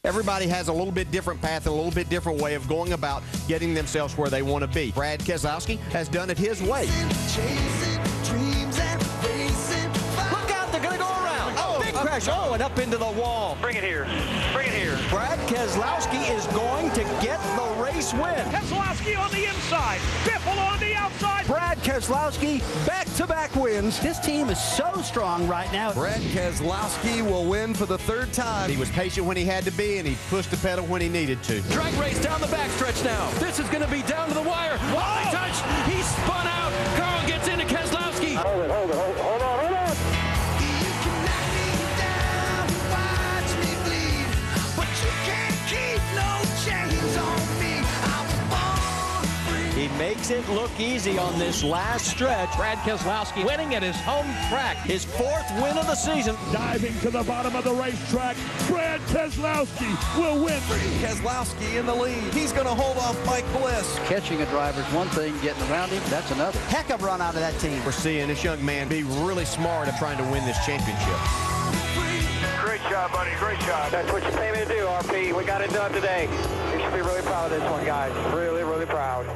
Everybody has a little bit different path and a little bit different way of going about getting themselves where they want to be. Brad Keselowski has done it his way. Look out, they're going to go around. Oh, big crash. Oh, and up into the wall. Bring it here. Bring it here. Brad Keselowski is going to get the race win. Keselowski on the inside. Biffle on the outside. Brad Keselowski, back-to-back wins. This team is so strong right now. Brad Keselowski will win for the third time. He was patient when he had to be, and he pushed the pedal when he needed to. Drag race down the backstretch now. This is going to be down to the wire. While they touch, he spun out. Carl gets into Keselowski. Hold on. You can knock me down, watch me bleed, but you can't keep no chains on me. I was born free. He makes it look easy on this last stretch. Brad Keselowski winning at his home track. His fourth win of the season. Diving to the bottom of the racetrack, Brad Keselowski will win. Keselowski in the lead. He's going to hold off Mike Bliss. Catching a driver's one thing, getting around him, that's another. Heck of a run out of that team. We're seeing this young man be really smart at trying to win this championship. Great job, buddy. Great job. That's what you pay me to do, RP. We got it done today. You should be really proud of this one, guys. Really, really proud.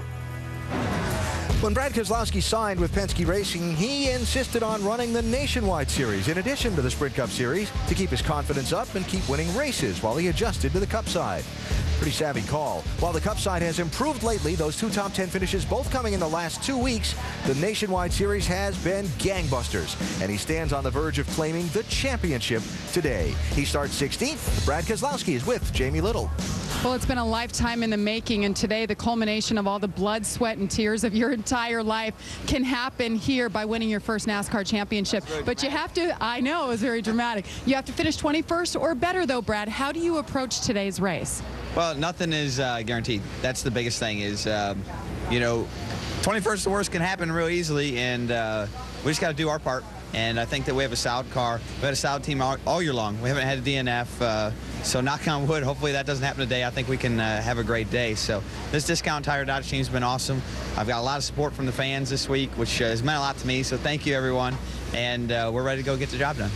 When Brad Keselowski signed with Penske Racing, he insisted on running the Nationwide Series in addition to the Sprint Cup Series to keep his confidence up and keep winning races while he adjusted to the Cup side. Pretty savvy call. While the Cup side has improved lately, those two top 10 finishes both coming in the last 2 weeks, the Nationwide Series has been gangbusters, and he stands on the verge of claiming the championship today. He starts 16th. Brad Keselowski is with Jamie Little. Well, it's been a lifetime in the making, and today the culmination of all the blood, sweat, and tears of your entire life can happen here by winning your first NASCAR championship. But you have to, I know, it was very dramatic. You have to finish 21st or better, though, Brad. How do you approach today's race? Well, nothing is guaranteed. That's the biggest thing is, you know, 21st, the worst can happen real easily, and we just got to do our part. And I think that we have a solid car. We had a solid team all year long. We haven't had a DNF, so knock on wood, hopefully that doesn't happen today. I think we can have a great day. So this Discount Tire Dodge team's been awesome. I've got a lot of support from the fans this week, which has meant a lot to me, so thank you, everyone. And we're ready to go get the job done.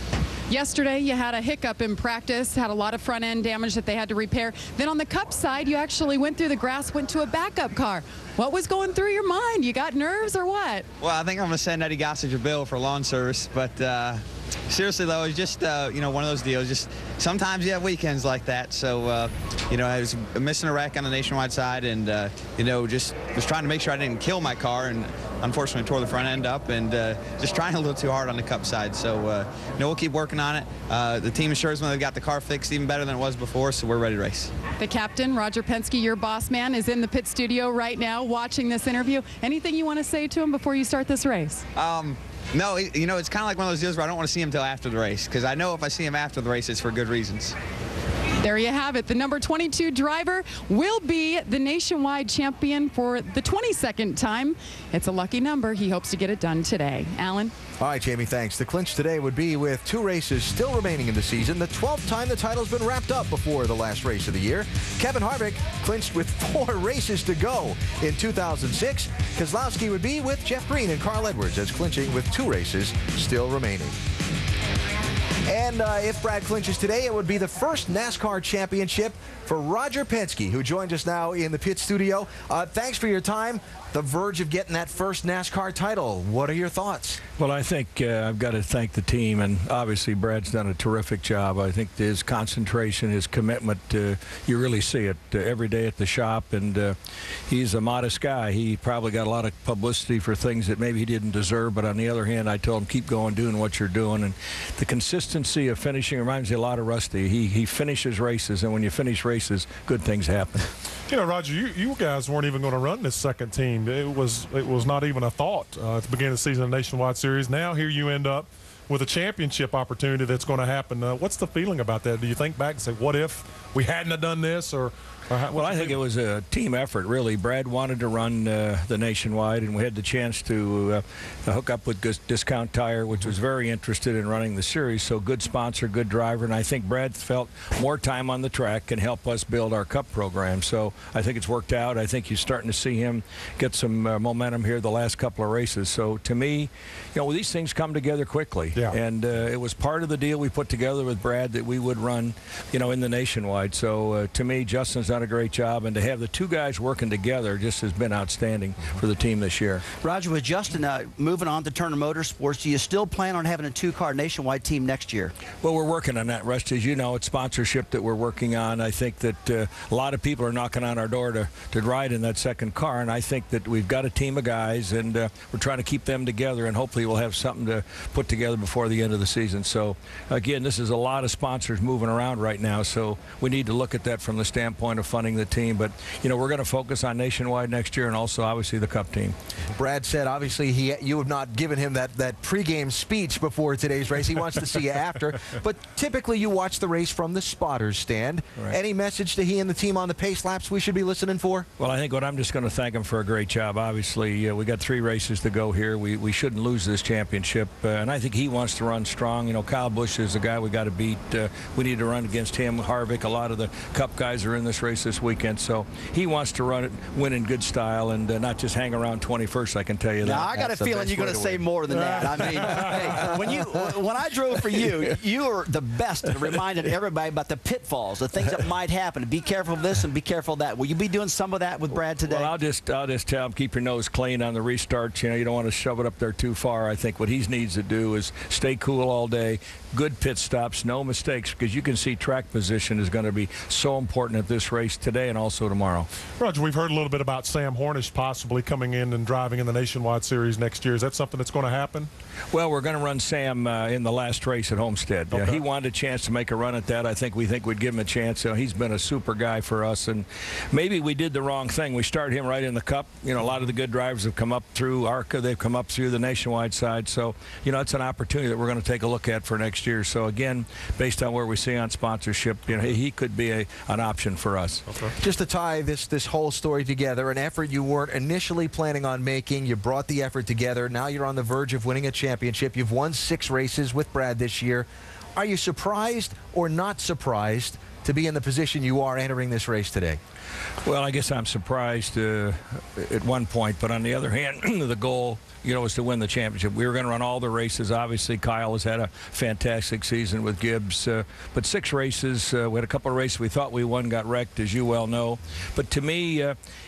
Yesterday, you had a hiccup in practice, had a lot of front-end damage that they had to repair. Then on the Cup side, you actually went through the grass, went to a backup car. What was going through your mind? You got nerves or what? Well, I think I'm going to send Eddie Gossage a bill for lawn service, but seriously, though, it's just, you know, one of those deals. Just sometimes you have weekends like that. So, you know, I was missing a wreck on the Nationwide side and, you know, just was trying to make sure I didn't kill my car and unfortunately tore the front end up and just trying a little too hard on the Cup side. So, you know, we'll keep working on it. The team assures me they've got the car fixed even better than it was before, so we're ready to race. The captain, Roger Penske, your boss man, is in the pit studio right now watching this interview. Anything you want to say to him before you start this race? No, you know, it's kind of like one of those deals where I don't want to see him until after the race, because I know if I see him after the race, it's for good reasons. There you have it. The number 22 driver will be the nationwide champion for the 22nd time. It's a lucky number. He hopes to get it done today. Alan? All right, Jamie, thanks. The clinch today would be with 2 races still remaining in the season, the 12th time the title's been wrapped up before the last race of the year. Kevin Harvick clinched with 4 races to go in 2006. Keselowski would be with Jeff Green and Carl Edwards as clinching with 2 races still remaining. And if Brad clinches today, it would be the first NASCAR championship for Roger Penske, who joins us now in the pit studio. Thanks for your time. The verge of getting that first NASCAR title. What are your thoughts? Well, I think I've got to thank the team, and obviously Brad's done a terrific job. I think his concentration, his commitment, you really see it every day at the shop, and he's a modest guy. He probably got a lot of publicity for things that maybe he didn't deserve, but on the other hand, I told him, keep going, doing what you're doing, and the consistency of finishing reminds me a lot of Rusty. He finishes races, and when you finish races, good things happen. You know, Roger, you guys weren't even going to run this second team. It was not even a thought at the beginning of the season of the Nationwide Series. Now here you end up with a championship opportunity that's going to happen. What's the feeling about that? Do you think back and say, what if we hadn't have done this? Well, I think it was a team effort, really. Brad wanted to run the Nationwide, and we had the chance to hook up with Discount Tire, which was very interested in running the series. So good sponsor, good driver, and I think Brad felt more time on the track can help us build our Cup program. So I think it's worked out. I think you're starting to see him get some momentum here the last couple of races. So to me, you know, these things come together quickly. Yeah. And it was part of the deal we put together with Brad that we would run, in the Nationwide. So to me, Justin's done a great job, and to have the two guys working together just has been outstanding for the team this year. Roger, with Justin moving on to Turner Motorsports, do you still plan on having a two-car Nationwide team next year? Well, we're working on that, Russ. As you know, it's sponsorship that we're working on. I think that a lot of people are knocking on our door to ride in that second car, and I think that we've got a team of guys, and we're trying to keep them together, and hopefully we'll have something to put together before the end of the season. So, again, this is a lot of sponsors moving around right now, so we need to look at that from the standpoint of funding the team. But, we're going to focus on Nationwide next year and also, obviously, the Cup team. Brad said, obviously, you have not given him that pregame speech before today's race. He wants to see you after. But typically you watch the race from the spotter's stand. Right. Any message to he and the team on the pace laps we should be listening for? Well, I think I'm just going to thank him for a great job. Obviously, we got 3 races to go here. We shouldn't lose this championship. And I think he wants to run strong. Kyle Busch is the guy we got to beat. We need to run against him. Harvick, a lot of the Cup guys are in this race this weekend. So he wants to win in good style and not just hang around 21st, I can tell you that. Now, I got a feeling you're going to say more than that. I mean, hey, when I drove for you, you were the best at reminding everybody about the pitfalls, the things that might happen. Be careful of this and be careful of that. Will you be doing some of that with Brad today? Well, I'll just tell him, keep your nose clean on the restarts. You don't want to shove it up there too far. I think what he needs to do is stay cool all day, good pit stops, no mistakes, because you can see track position is going to be so important at this race today and also tomorrow. Roger, we've heard a little bit about Sam Hornish possibly coming in and driving in the Nationwide Series next year. Is that something that's going to happen? Well, we're going to run Sam in the last race at Homestead. Okay. He wanted a chance to make a run at that. We think we'd give him a chance. He's been a super guy for us, and maybe we did the wrong thing. We started him right in the Cup. A lot of the good drivers have come up through ARCA. They've come up through the Nationwide side. So, it's an opportunity that we're going to take a look at for next year. So, again, based on where we see on sponsorship, he could be an option for us. Okay. Just to tie this whole story together, an effort you weren't initially planning on making. You brought the effort together. Now you're on the verge of winning a championship. You've won 6 races with Brad this year. Are you surprised or not surprised to be in the position you are entering this race today? Well, I guess I'm surprised at one point, but on the other hand, the goal, was to win the championship. We were going to run all the races. Obviously, Kyle has had a fantastic season with Gibbs, but 6 races. We had a couple of races we thought we won, got wrecked, as you well know. But to me,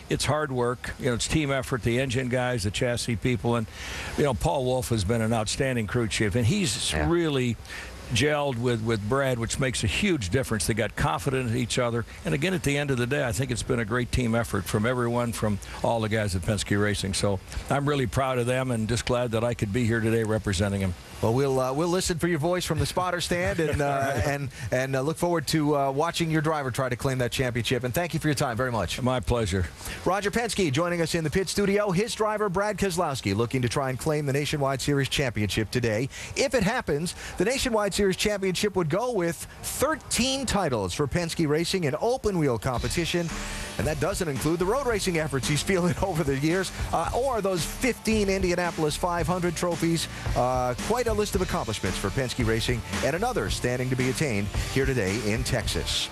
it's hard work. It's team effort, the engine guys, the chassis people, and Paul Wolf has been an outstanding crew chief, and he's really gelled with Brad, which makes a huge difference. They got confident in each other. And again, at the end of the day, I think it's been a great team effort from everyone, from all the guys at Penske Racing. So I'm really proud of them and just glad that I could be here today representing them. Well, we'll listen for your voice from the spotter stand and look forward to watching your driver try to claim that championship. And thank you for your time very much. My pleasure. Roger Penske joining us in the pit studio. His driver, Brad Keselowski, looking to try and claim the Nationwide Series championship today. If it happens, the Nationwide Series championship would go with 13 titles for Penske Racing in open wheel competition. And that doesn't include the road racing efforts he's fielded over the years or those 15 Indianapolis 500 trophies. Quite a list of accomplishments for Penske Racing, and another standing to be attained here today in Texas.